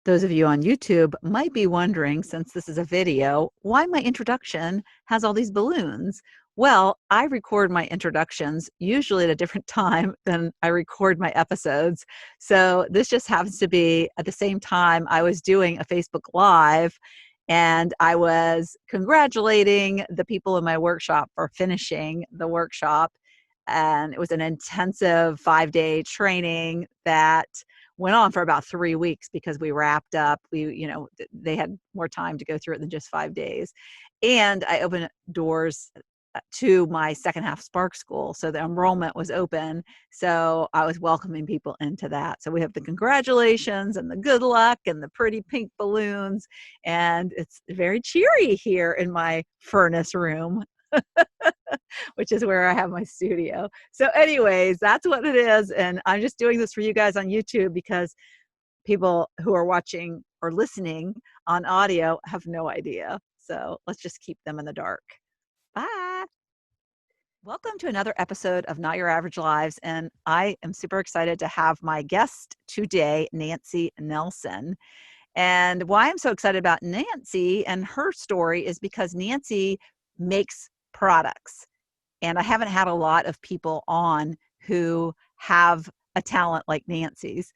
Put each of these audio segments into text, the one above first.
Those of you on YouTube might be wondering, since this is a video, why my introduction has all these balloons. Well, I record my introductions usually at a different time than I record my episodes. So this just happens to be at the same time I was doing a Facebook Live, and I was congratulating the people in my workshop for finishing the workshop. And it was an intensive 5-day training that went on for about 3 weeks because we wrapped up. They had more time to go through it than just 5 days. And I opened doors to my second half Spark School. So the enrollment was open. So I was welcoming people into that. So we have the congratulations and the good luck and the pretty pink balloons. And it's very cheery here in my furnace room. Which is where I have my studio. So anyways, that's what it is. And I'm just doing this for you guys on YouTube because people who are watching or listening on audio have no idea. So let's just keep them in the dark. Bye. Welcome to another episode of Not Your Average Lives. And I am super excited to have my guest today, Nancy Nelson. And why I'm so excited about Nancy and her story is because Nancy makes products. And I haven't had a lot of people on who have a talent like Nancy's.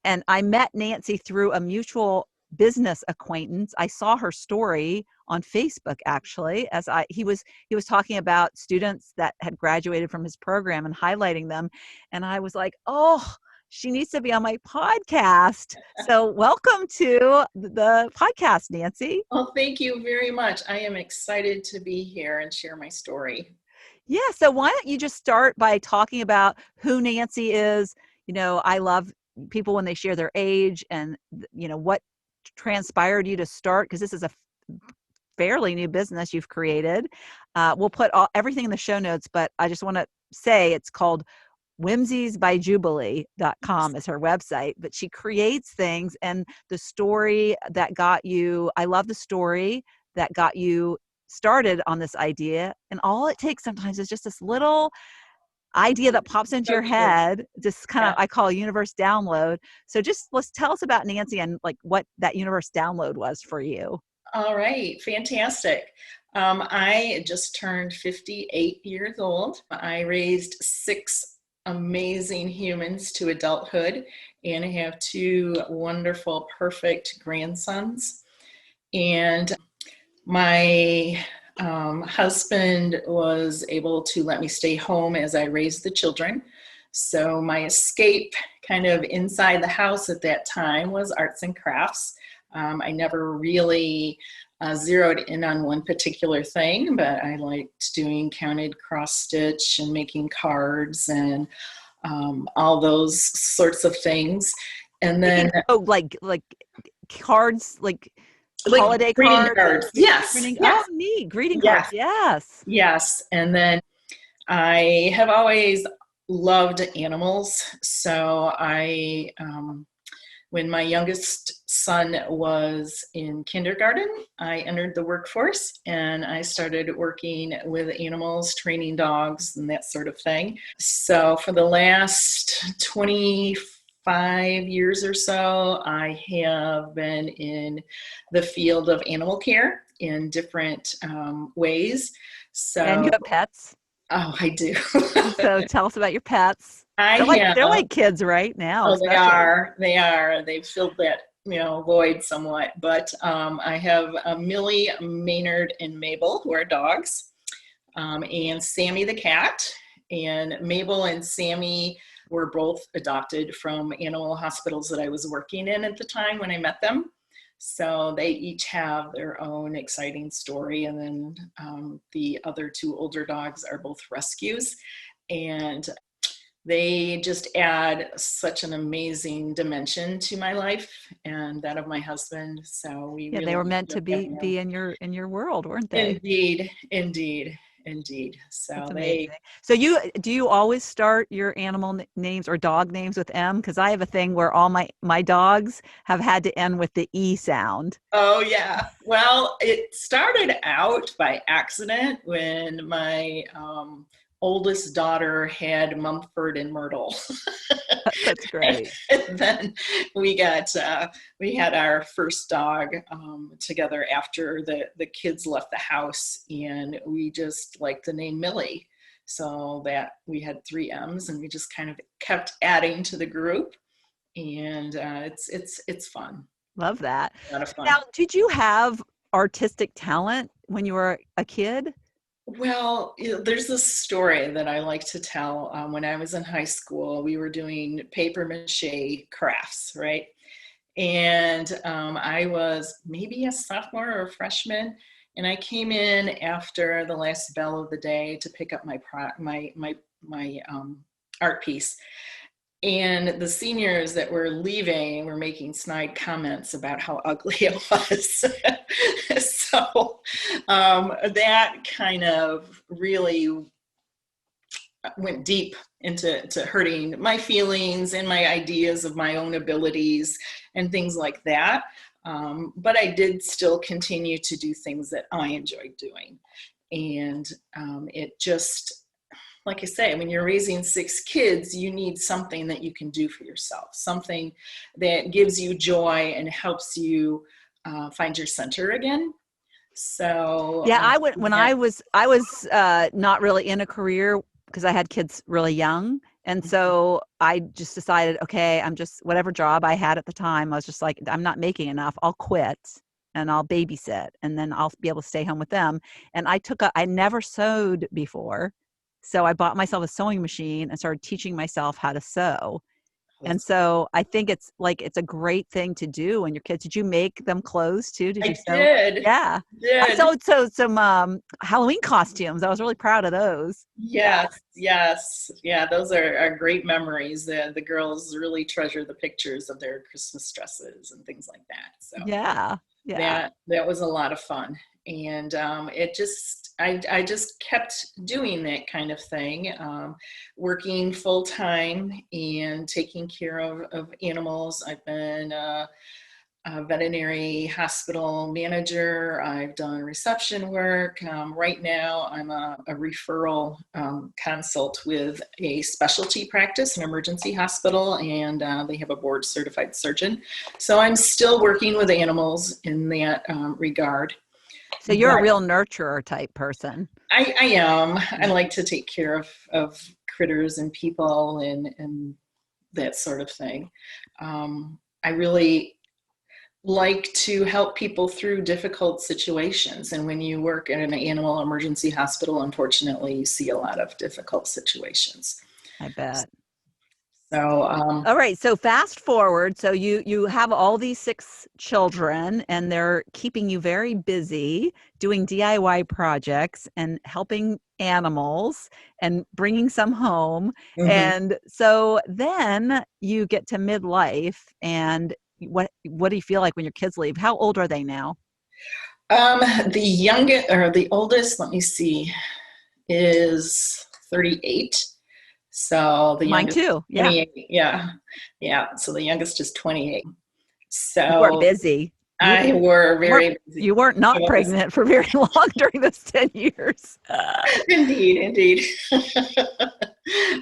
And I met Nancy through a mutual business acquaintance. I saw her story on Facebook, actually, as he was talking about students that had graduated from his program and highlighting them. And I was like, oh, she needs to be on my podcast. So welcome to the podcast, Nancy. Well, thank you very much. I am excited to be here and share my story. Yeah. So why don't you just start by talking about who Nancy is? I love people when they share their age and, what transpired you to start, because this is a fairly new business you've created. We'll put everything in the show notes, but I just want to say it's called whimsiesbyjubilee.com is her website, but she creates things. And the story that got you, I love the story that got you started on this idea. And all it takes sometimes is just this little idea that pops into your head, just kind of, I call a universe download. So let's tell us about Nancy and like what that universe download was for you. All right. Fantastic. I just turned 58 years old. I raised 6 amazing humans to adulthood, and I have 2 wonderful, perfect grandsons. And my husband was able to let me stay home as I raised the children. So my escape kind of inside the house at that time was arts and crafts. I never really zeroed in on one particular thing, but I liked doing counted cross stitch and making cards and all those sorts of things. And then like cards, like holiday cards. Yes. Oh, neat. Greeting cards. Yes. Yes. And then I have always loved animals. So when my youngest son was in kindergarten, I entered the workforce and I started working with animals, training dogs and that sort of thing. So for the last 25 years or so, I have been in the field of animal care in different ways. And you have pets? Oh, I do. So tell us about your pets. They're like kids right now. Oh, they are. They've filled that, void somewhat. But I have Millie, Maynard, and Mabel, who are dogs, and Sammy the cat. And Mabel and Sammy were both adopted from animal hospitals that I was working in at the time when I met them. So they each have their own exciting story. And then the other 2 older dogs are both rescues. And they just add such an amazing dimension to my life and that of my husband. So they were meant to be in your world, weren't they? Indeed. So So do you always start your animal names or dog names with M? Because I have a thing where all my dogs have had to end with the E sound. Oh yeah. Well, it started out by accident when my oldest daughter had Mumford and Myrtle. That's great. And then we had our first dog together after the kids left the house, and we just liked the name Millie. So that we had 3 M's, and we just kind of kept adding to the group, and it's fun. Love that. A lot of fun. Now, did you have artistic talent when you were a kid? Well, there's this story that I like to tell. When I was in high school, we were doing paper mache crafts, right? And I was maybe a sophomore or a freshman, and I came in after the last bell of the day to pick up my art piece. And the seniors that were leaving were making snide comments about how ugly it was. So that kind of really went deep into hurting my feelings and my ideas of my own abilities and things like that. But I did still continue to do things that I enjoyed doing. And it just, like I say, when you're raising 6 kids, you need something that you can do for yourself, something that gives you joy and helps you find your center again. So Yeah, I would when I was not really in a career because I had kids really young. And so I just decided, okay, I'm just whatever job I had at the time, I was just like, I'm not making enough. I'll quit and I'll babysit and then I'll be able to stay home with them. And I never sewed before. So I bought myself a sewing machine and started teaching myself how to sew. And so I think it's a great thing to do when your kids. Did you make them clothes too? Did you I sew? did. Yeah. I Did. sewed some Halloween costumes. I was really proud of those. Yeah. Yes, yes. Yeah, those are great memories. The girls really treasure the pictures of their Christmas dresses and things like that. So Yeah. Yeah. that was a lot of fun. And it just I just kept doing that kind of thing, working full time and taking care of animals. I've been a veterinary hospital manager. I've done reception work. Right now, I'm a referral consult with a specialty practice, an emergency hospital, and they have a board certified surgeon. So I'm still working with animals in that regard. So you're a But real nurturer type person. I am. I like to take care of critters and people and that sort of thing. I really like to help people through difficult situations. And when you work in an animal emergency hospital, unfortunately, you see a lot of difficult situations. I bet. So, All right. So fast forward. So you have all these 6 children and they're keeping you very busy doing DIY projects and helping animals and bringing some home. mhm. And so then you get to midlife and what do you feel like when your kids leave? How old are they now? The youngest or the oldest, let me see, is 38. So the Mine youngest is too. Yeah. 28. Yeah. Yeah. So the youngest is 28. You were So busy. I were You weren't very busy. you weren't I not was. pregnant for very long during those 10 years. Indeed, indeed.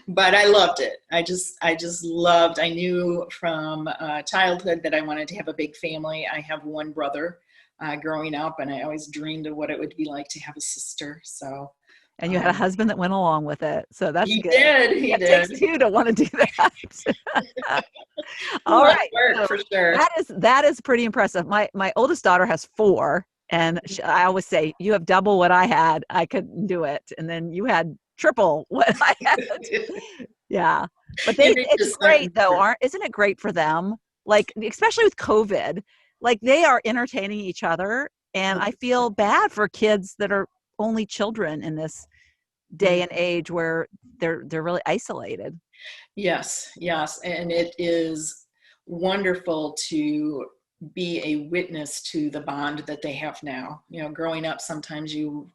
But I loved it. I just loved. I knew from childhood that I wanted to have a big family. I have one brother growing up, and I always dreamed of what it would be like to have a sister. So And you had a um, husband that went along with it. So that's he good. did. He It takes did. 2 to want to do that. A All lot of right. work So for sure. that is pretty impressive. My oldest daughter has 4 and I always say you have double what I had. I couldn't do it. And then you had triple what I had. Yeah. But You reach a it's great certain though, point. isn't it great for them? Like especially with COVID, like they are entertaining each other and I feel bad for kids that are only children in this day and age where they're really isolated. Yes, yes. And it is wonderful to be a witness to the bond that they have now. You know, growing up, sometimes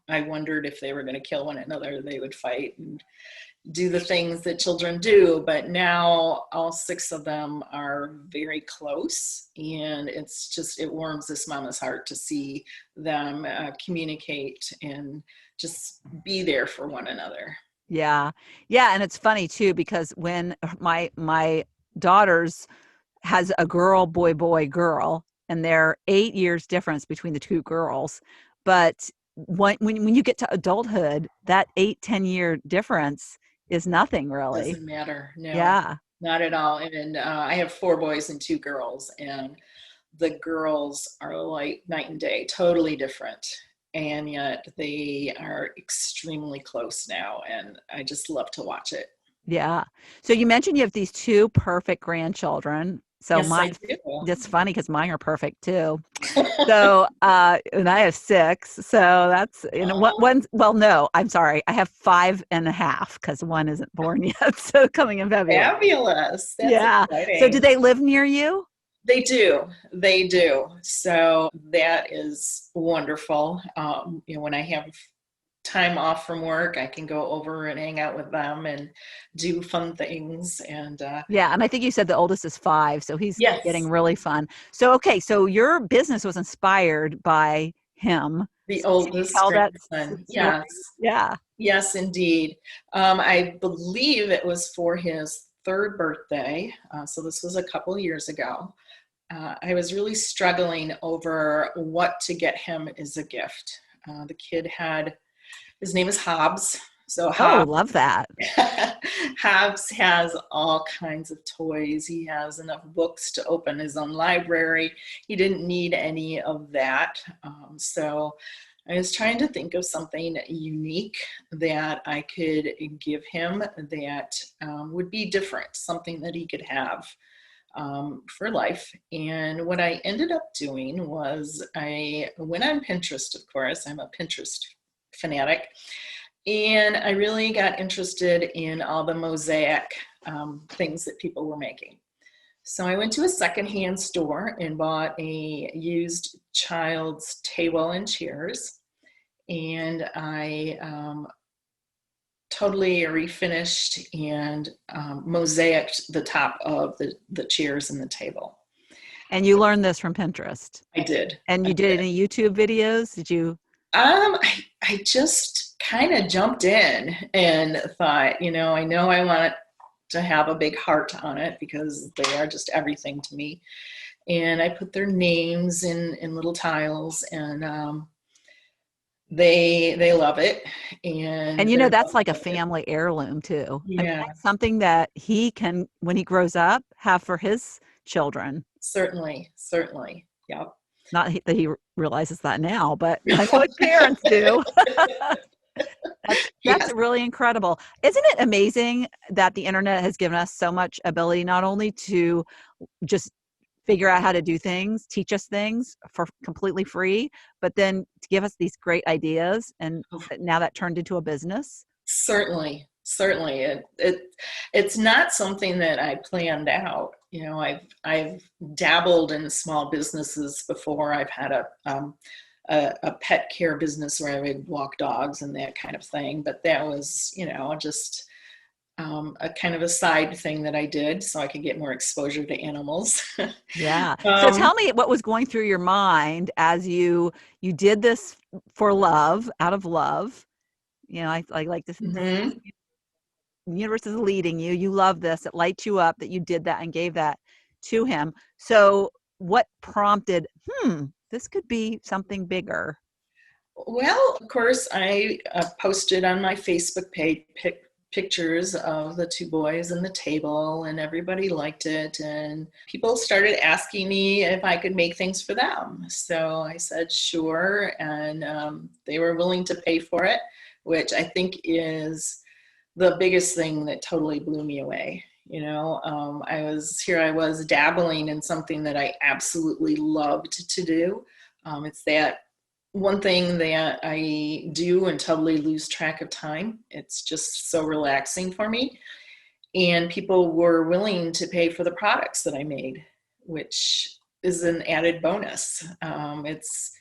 I wondered if they were going to kill one another, they would fight and do the things that children do. But now all 6 of them are very close. And it warms this mama's heart to see them communicate and just be there for one another. Yeah. Yeah, and it's funny too because when my daughters has a girl, boy, boy, girl, and they're 8 years difference between the two girls. But when you get to adulthood, that 8-10 year difference is nothing really. Doesn't matter. No, Yeah. not at all. And I have four boys and two girls, and the girls are like night and day, totally different. And yet they are extremely close now, and I just love to watch it. Yeah. So you mentioned you have these two perfect grandchildren. So Yes, my I do. that's funny because mine are perfect too. So, and I have six. So that's, what Oh, one, well, no, I'm sorry. I have 5.5 because one isn't born yet. So coming in February. fabulous. That's Yeah. So do exciting. they live near you? They do. They do. So that is wonderful. When I have time off from work, I can go over and hang out with them and do fun things. And Yeah. And I think you said the oldest is 5. So he's getting yes, really fun. So, okay. So your business was inspired by him. the So can you oldest tell that grandson. story? Yes, Yeah. yes, indeed. I believe it was for his third birthday. So this was a couple years ago. I was really struggling over what to get him as a gift. The kid had, his name is Hobbs. So Oh, Hobbs, love that. Hobbs has all kinds of toys. He has enough books to open his own library. He didn't need any of that. So I was trying to think of something unique that I could give him that would be different, something that he could have for life. And what I ended up doing was I went on Pinterest, of course, I'm a Pinterest fanatic, and I really got interested in all the mosaic things that people were making. So I went to a secondhand store and bought a used child's table and chairs. And I totally refinished and mosaicked the top of the chairs and the table. And you learned this from Pinterest. I did. And I you did did. any YouTube videos? Did you? I just kind of jumped in and thought, I know I want it to have a big heart on it because they are just everything to me. And I put their names in little tiles, and they love it, and And their that's dogs like a love it. family heirloom too. I mean, Yeah, that's something that he can, when he grows up, have for his children. certainly, certainly. Yep. Not that he realizes that now, but I know his parents do. That's Yes, really incredible. Isn't it amazing that the internet has given us so much ability not only to just figure out how to do things, teach us things for completely free, but then to give us these great ideas, and now that turned into a business. certainly, certainly. It's not something that I planned out. I've dabbled in small businesses before. I've had a pet care business where I would walk dogs and that kind of thing, but that was just a kind of a side thing that I did so I could get more exposure to animals. Yeah. So um, tell me what was going through your mind as you did this for love, out of love. I like to think mhm. the universe is leading you. You love this. It lights you up that you did that and gave that to him. So what prompted, this could be something bigger? Well, of course, I posted on my Facebook page pictures of the two boys and the table, and everybody liked it. And people started asking me if I could make things for them. So I said, sure. And they were willing to pay for it, which I think is the biggest thing that totally blew me away. I was dabbling in something that I absolutely loved to do. It's that one thing that I do and totally lose track of time. It's just so relaxing for me. And people were willing to pay for the products that I made, which is an added bonus. It's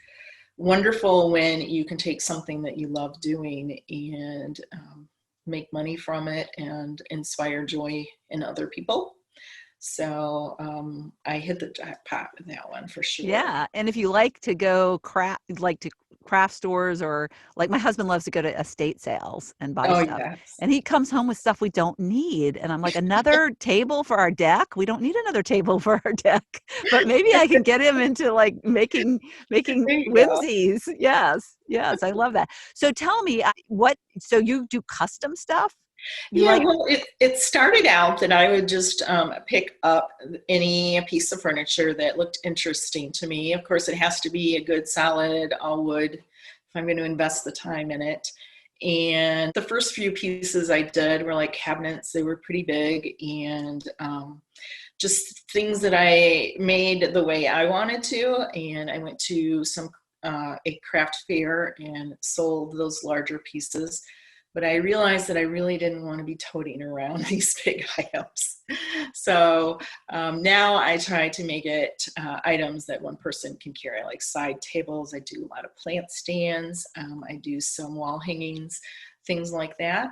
wonderful when you can take something that you love doing and make money from it and inspire joy in other people. So I hit the jackpot with that one for sure. Yeah. And if you like to go craft, like to craft stores, or like my husband loves to go to estate sales and buy Oh, stuff. yes. And he comes home with stuff we don't need. And I'm like, another table for our deck? We don't need another table for our deck. But maybe I can get him into like making There you go. whimsies. Yes. Yes. I love that. So tell me so you do custom stuff? You Yeah, like, well, it started out that I would just pick up any piece of furniture that looked interesting to me. Of course, it has to be a good, solid, all wood if I'm going to invest the time in it. And the first few pieces I did were like cabinets. They were pretty big, and just things that I made the way I wanted to. And I went to a craft fair and sold those larger pieces. But I realized that I really didn't want to be toting around these big items. So now I try to make it items that one person can carry, like side tables. I do a lot of plant stands. I do some wall hangings, things like that.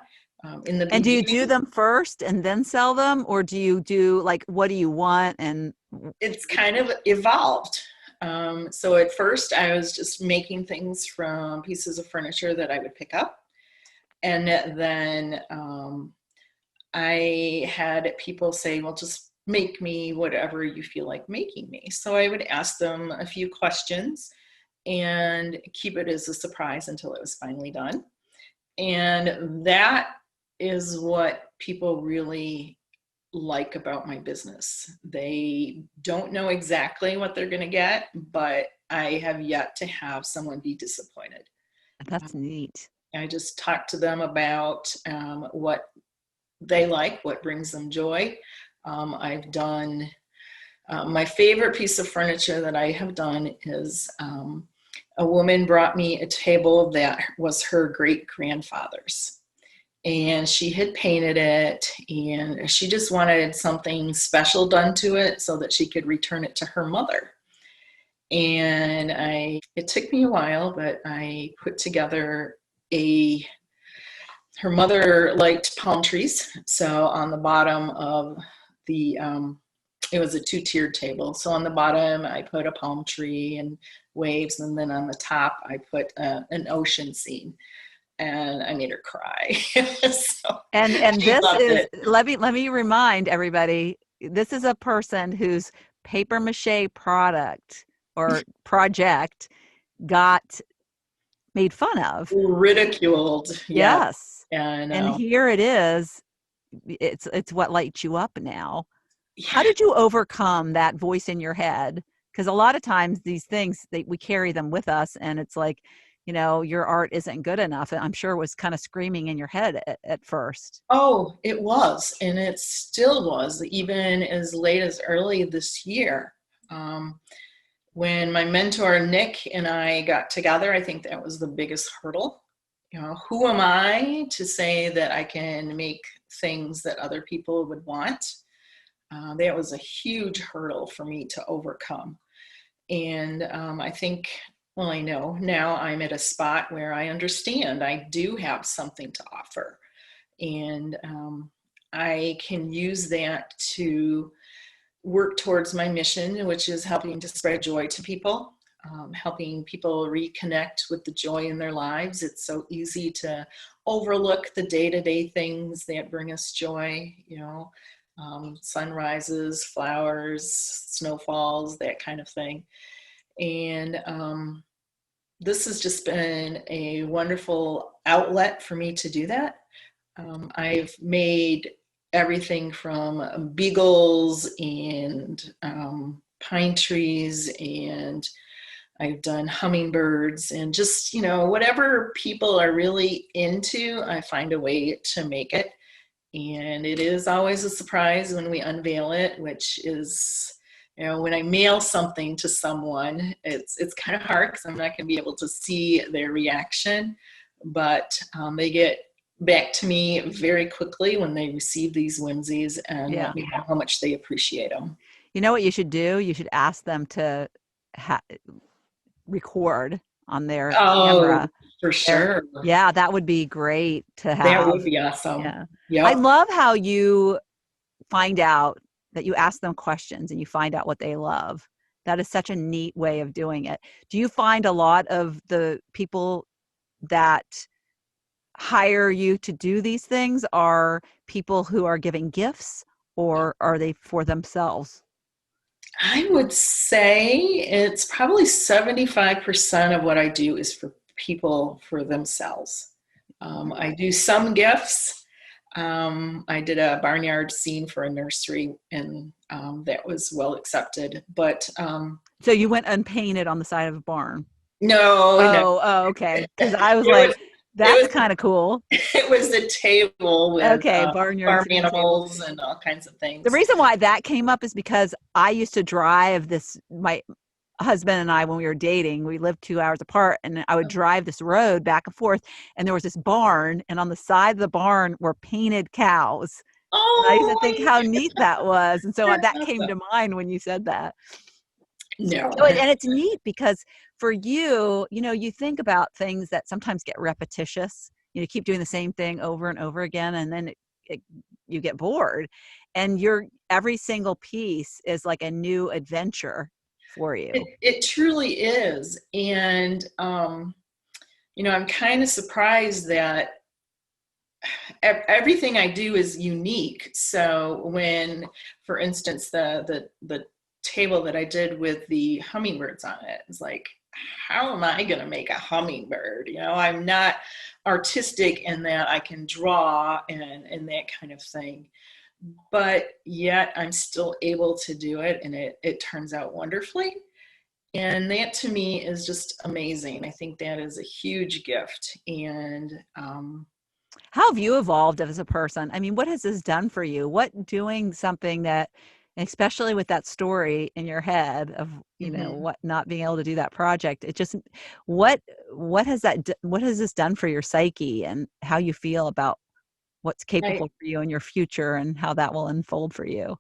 In the and do you do beginning, them first and then sell them? Or do you do like, what do you want? And it's kind of evolved. So at first, I was just making things from pieces of furniture that I would pick up. And then I had people say, well, just make me whatever you feel like making me. So I would ask them a few questions and keep it as a surprise until it was finally done. And that is what people really like about my business. They don't know exactly what they're going to get, but I have yet to have someone be disappointed. that's neat. I just talk to them about what they like, what brings them joy. I've done my favorite piece of furniture that I have done is a woman brought me a table that was her great grandfather's. And she had painted it, and she just wanted something special done to it so that she could return it to her mother. And it took me a while, but I put together her mother liked palm trees. So on the bottom of the, it was a two-tiered table. So on the bottom, I put a palm tree and waves. And then on the top, I put an ocean scene. And I made her cry. So And she this loved is, it. let me remind everybody, this is a person whose paper mache product or project got made fun of. Ridiculed. Yeah. Yes. I And know. here it is. It's what lights you up now. How Yeah. did you overcome that voice in your head? Because a lot of times these things, we carry them with us, and it's like, your art isn't good enough. And I'm sure it was kind of screaming in your head at first. Oh, it was. And it still was, even as late as early this year. Um, when my mentor, Nick, and I got together, I think that was the biggest hurdle. Who am I to say that I can make things that other people would want? That was a huge hurdle for me to overcome. And I think, well, I know now I'm at a spot where I understand I do have something to offer. And I can use that to work towards my mission, which is helping to spread joy to people, helping people reconnect with the joy in their lives. It's so easy to overlook the day-to-day things that bring us joy, sunrises, flowers, snowfalls, that kind of thing. And this has just been a wonderful outlet for me to do that. I've made everything from beagles and pine trees, and I've done hummingbirds, and just, whatever people are really into, I find a way to make it. And it is always a surprise when we unveil it, which is, when I mail something to someone, it's kind of hard because I'm not going to be able to see their reaction, but they get back to me very quickly when they receive these whimsies and let Yeah. me know how much they appreciate them. You know what you should do? You should ask them to record on their Oh, camera. for sure. Yeah, that would be great to That would have. be awesome. Yeah. I Yep. love how you find out that you ask them questions and you find out what they love. That is such a neat way of doing it. Do you find a lot of the people that hire you to do these things are people who are giving gifts, or are they for themselves? I would say it's probably 75% of what I do is for people for themselves. I do some gifts. I did a barnyard scene for a nursery, and that was well accepted. But So you went unpainted on the side of a barn. no, no, Oh, okay. Because I was it like, was that's it was kind of cool. it was the table with Okay, barnyard farm scene table. animals and all kinds of The things. reason why that came up is because I used to drive my husband and I, when we were dating, we lived 2 hours apart, and I would drive this road back and forth, and there was this barn, and on the side of the barn were painted cows. And I used to Oh, think how neat that was. And so that's that came awesome. to mind when you said that. No, So, and it's neat because for you, you think about things that sometimes get repetitious. Keep doing the same thing over and over again, and then it, you get bored. And every single piece is like a new adventure for you. it truly is. And I'm kind of surprised that everything I do is unique. So when, for instance, the table that I did with the hummingbirds on it is like, how am I going to make a hummingbird? I'm not artistic in that I can draw and that kind of thing, but yet I'm still able to do it, and it turns out wonderfully. And that to me is just amazing. I think that is a huge gift. And How have you evolved as a person? I mean, what has this done for you? What doing something that, especially with that story in your head of, mhm. what not being able to do that project, it just, what, what has this done for your psyche and how you feel about what's I, capable for you in your future and how that will unfold for you?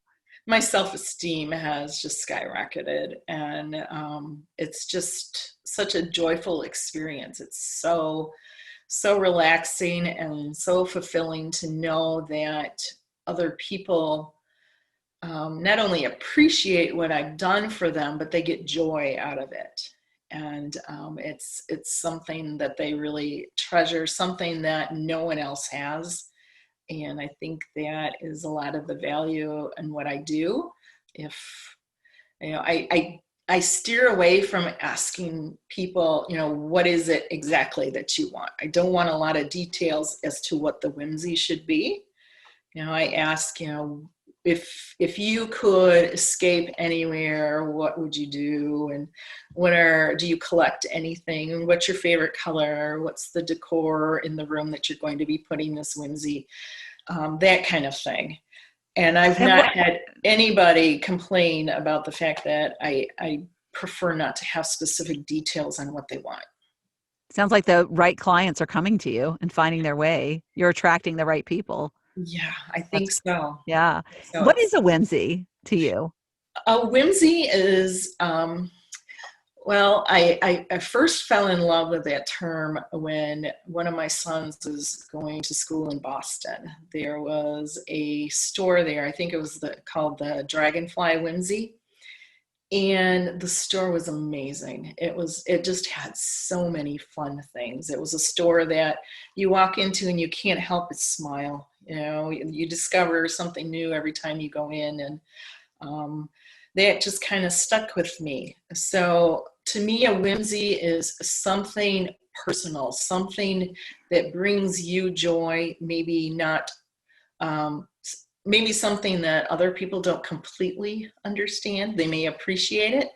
my self-esteem has just skyrocketed, and it's just such a joyful experience. It's so relaxing and so fulfilling to know that other people not only appreciate what I've done for them, but they get joy out of it. And it's something that they really treasure, something that no one else has. And I think that is a lot of the value in what I do. If I steer away from asking people, what is it exactly that you want? I don't want a lot of details as to what the whimsy should be. I ask, if you could escape anywhere, what would you do? And do you collect anything? And what's your favorite color? What's the decor in the room that you're going to be putting this whimsy? That kind of thing. And I've And not what had anybody complain about the fact that I prefer not to have specific details on what they want. sounds like the right clients are coming to you and finding their way. You're attracting the right people. Yeah, I think That's, so. yeah. So What is it's a whimsy to you? a whimsy is well, I first fell in love with that term when one of my sons was going to school in Boston. There was a store there. I think it was called the Dragonfly Whimsy. And the store was amazing. It just had so many fun things. It was a store that you walk into and you can't help but smile. You discover something new every time you go in, and that just kind of stuck with me. So to me, a whimsy is something personal, something that brings you joy, maybe not maybe something that other people don't completely understand. They may appreciate it,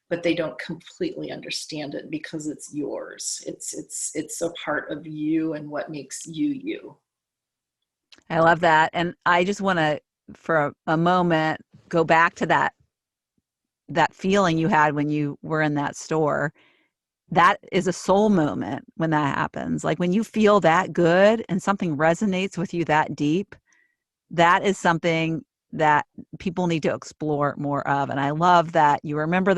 but they don't completely understand it because it's yours. It's a part of you and what makes you you. I love that. And I just want to, for a moment, go back to that feeling you had when you were in that store. That is a soul moment when that happens. Like when you feel that good and something resonates with you that deep, that is something that people need to explore more of. And I love that you remember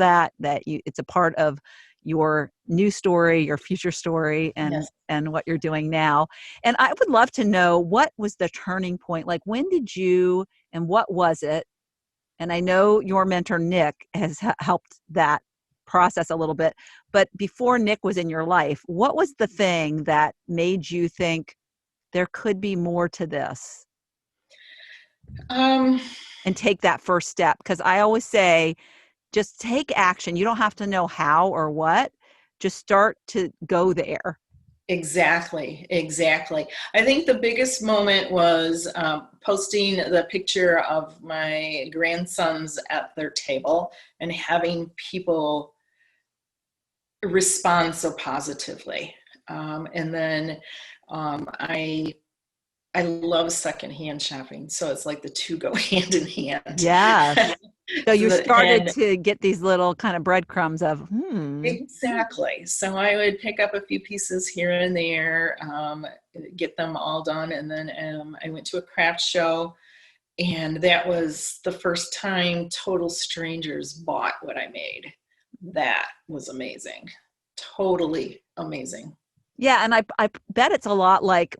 it's a part of your new story, your future story, and Yes. what you're doing now. And I would love to know, what was the turning point? Like, when did you, and what was it? And I know your mentor, Nick, has helped that process a little bit. But before Nick was in your life, what was the thing that made you think there could be more to this Um, and take that first step? Because I always say, just take action. You don't have to know how or what. Just start to go there. exactly, exactly. I think the biggest moment was posting the picture of my grandsons at their table and having people respond so positively. And then I love secondhand shopping, so it's like the two go hand in hand. Yes. So you started And to get these little kind of breadcrumbs of, exactly. So I would pick up a few pieces here and there, get them all done, and then I went to a craft show, and that was the first time total strangers bought what I made. That was amazing. Totally amazing. yeah, and I bet it's a lot like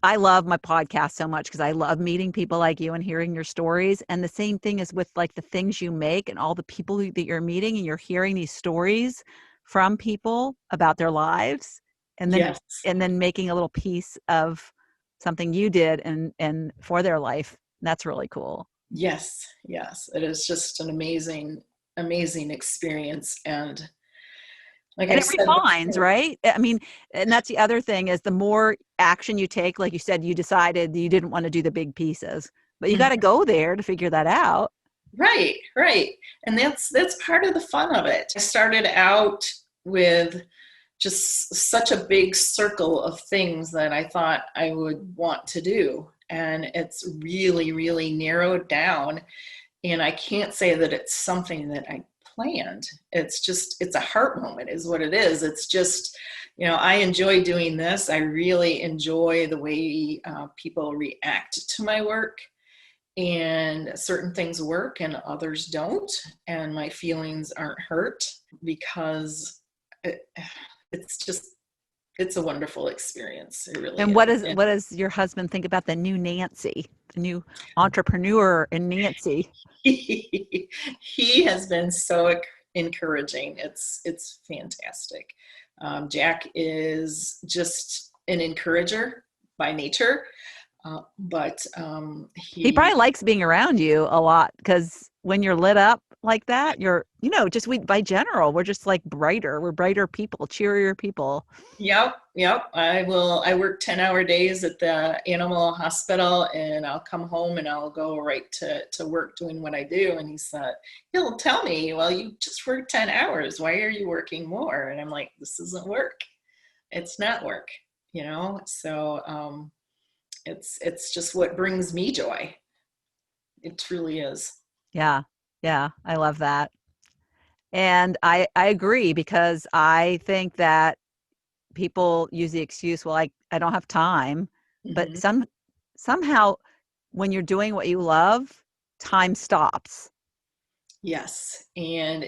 I love my podcast so much because I love meeting people like you and hearing your stories. And the same thing is with like the things you make and all the people that you're meeting and you're hearing these stories from people about their lives and then Yes. making a little piece of something you did and for their life. That's really cool. Yes. Yes. It is just an amazing, amazing experience. And like And I it said refines, before, right? I mean, and that's the other thing is the more action you take, like you said, you decided you didn't want to do the big pieces, but you got to go there to figure that out. right, right. And that's part of the fun of it. I started out with just such a big circle of things that I thought I would want to do. And it's really, really narrowed down. And I can't say that it's something that I planned. It's just, it's a heart moment, is what it is. It's just, I enjoy doing this. I really enjoy the way people react to my work. And certain things work and others don't. And my feelings aren't hurt because it, it's just, it's a wonderful experience. It really And is. And what does your husband think about the new Nancy, the new entrepreneur in Nancy? he has been so encouraging. It's fantastic. Jack is just an encourager by nature, but He he, probably likes being around you a lot because when you're lit up like that, just we by general, we're just like brighter. We're brighter people, cheerier people. yep, yep. I work 10-hour days at the animal hospital, and I'll come home and I'll go right to work doing what I do. And he'll tell me, well, you just worked 10 hours. Why are you working more? And I'm like, this isn't work. It's not work, So it's just what brings me joy. It truly is. Yeah. Yeah. I love that. And I agree because I think that people use the excuse, well, I don't have time. But Hmm. somehow when you're doing what you love, time stops. Yes. And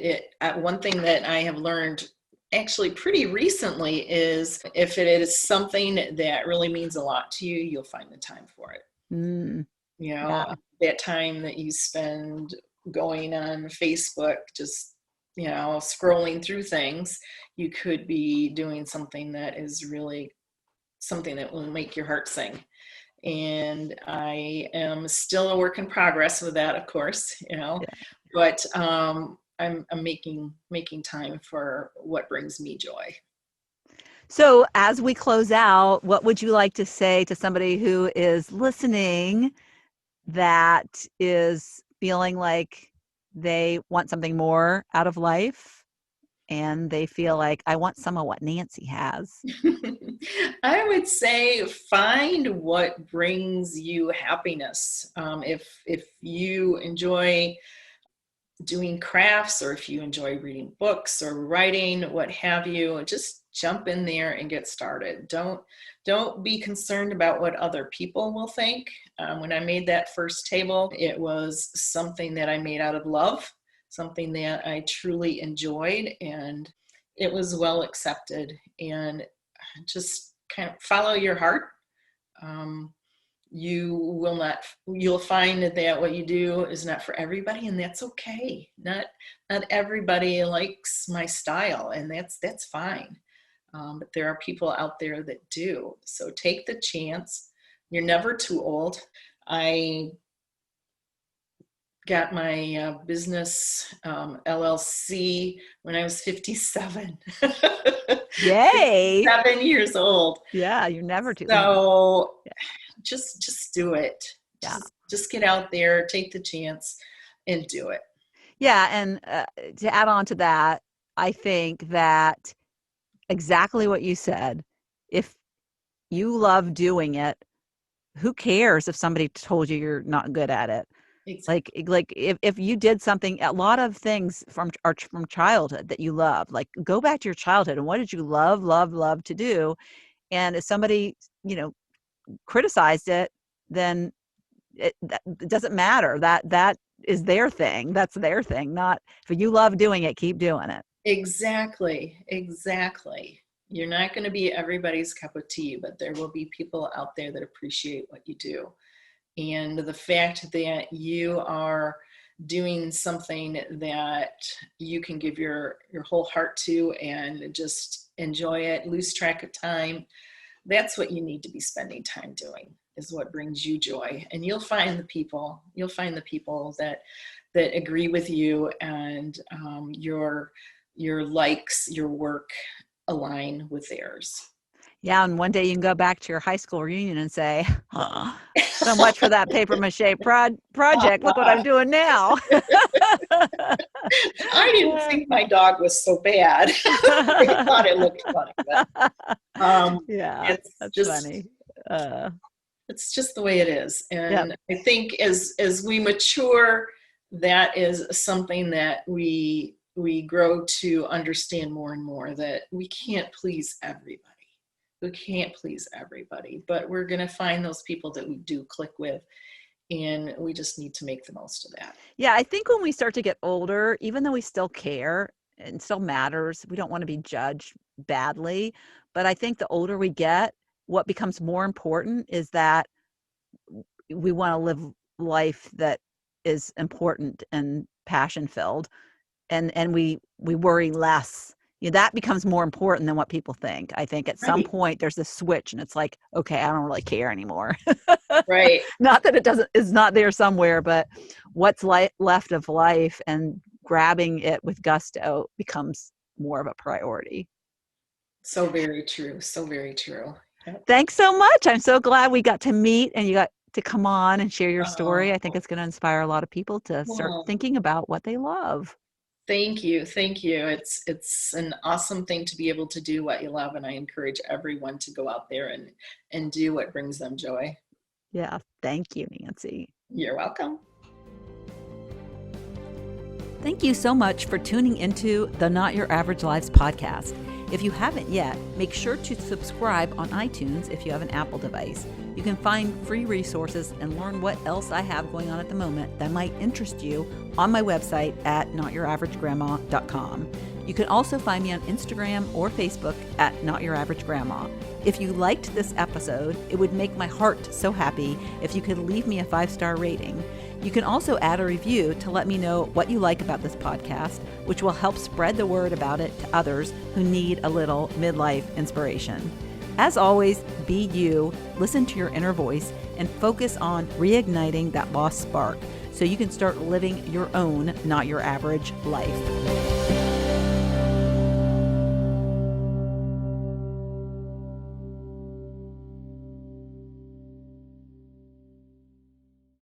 one thing that I have learned actually pretty recently is if it is something that really means a lot to you, you'll find the time for it. Mm, yeah. That time that you spend going on Facebook, just, scrolling through things, you could be doing something that is really something that will make your heart sing. And I am still a work in progress with that, of course, but I'm making time for what brings me joy. So as we close out, what would you like to say to somebody who is listening that is feeling like they want something more out of life and they feel like I want some of what Nancy has? I would say find what brings you happiness. If you enjoy doing crafts, or if you enjoy reading books or writing, what have you, just jump in there and get started. Don't be concerned about what other people will think. When I made that first table, it was something that I made out of love, something that I truly enjoyed, and it was well accepted. And just kind of follow your heart. um, you'll find that what you do is not for everybody, and that's okay. Not everybody likes my style, and that's fine. But there are people out there that do. So take the chance. You're never too old. I got my business LLC when I was 57. Yay. 7 years old. Yeah, you're never too. So yeah. just do it. Yeah. Just get out there, take the chance, and do it. Yeah, and to add on to that, I think that exactly what you said. If you love doing it, who cares if somebody told you you're not good at it? Exactly. Like if you did something, a lot of things from childhood that you love, like go back to your childhood and what did you love to do? And if somebody, criticized it, then it doesn't matter. That is their thing. That's their thing. Not if you love doing it, keep doing it. Exactly. You're not going to be everybody's cup of tea, but there will be people out there that appreciate what you do. And the fact that you are doing something that you can give your whole heart to and just enjoy it, lose track of time, that's what you need to be spending time doing, is what brings you joy. And you'll find the people that agree with you, and your likes, your work align with theirs. Yeah, and one day you can go back to your high school reunion and say, so much for that paper mache project. Look what I'm doing now. I didn't think my dog was so bad. I thought it looked funny. But, yeah, that's funny. It's just the way it is. And yep. I think as we mature, that is something that we grow to understand more and more, that we can't please everybody. We can't please everybody, but we're going to find those people that we do click with, and we just need to make the most of that. Yeah, I think when we start to get older, even though we still care and still matters, we don't want to be judged badly. But I think the older we get, what becomes more important is that we want to live life that is important and passion filled, and we worry less. That becomes more important than what people think. I think at some point there's a switch and it's like, okay, I don't really care anymore. Right. Not that it's not there somewhere, but what's left of life and grabbing it with gusto becomes more of a priority. So very true. So very true. Yep. Thanks so much. I'm so glad we got to meet and you got to come on and share your story. I think it's going to inspire a lot of people to start thinking about what they love. Thank you. It's an awesome thing to be able to do what you love, and I encourage everyone to go out there and do what brings them joy. Yeah. Thank you, Nancy. You're welcome. Thank you so much for tuning into the Not Your Average Lives podcast. If you haven't yet, make sure to subscribe on iTunes if you have an Apple device. You can find free resources and learn what else I have going on at the moment that might interest you on my website at notyouraverage.grandma.com. You can also find me on Instagram or Facebook at Not Your Average Grandma. If you liked this episode, it would make my heart so happy if you could leave me a 5-star rating. You can also add a review to let me know what you like about this podcast, which will help spread the word about it to others who need a little midlife inspiration. As always, be you, listen to your inner voice, and focus on reigniting that lost spark so you can start living your own, not your average life.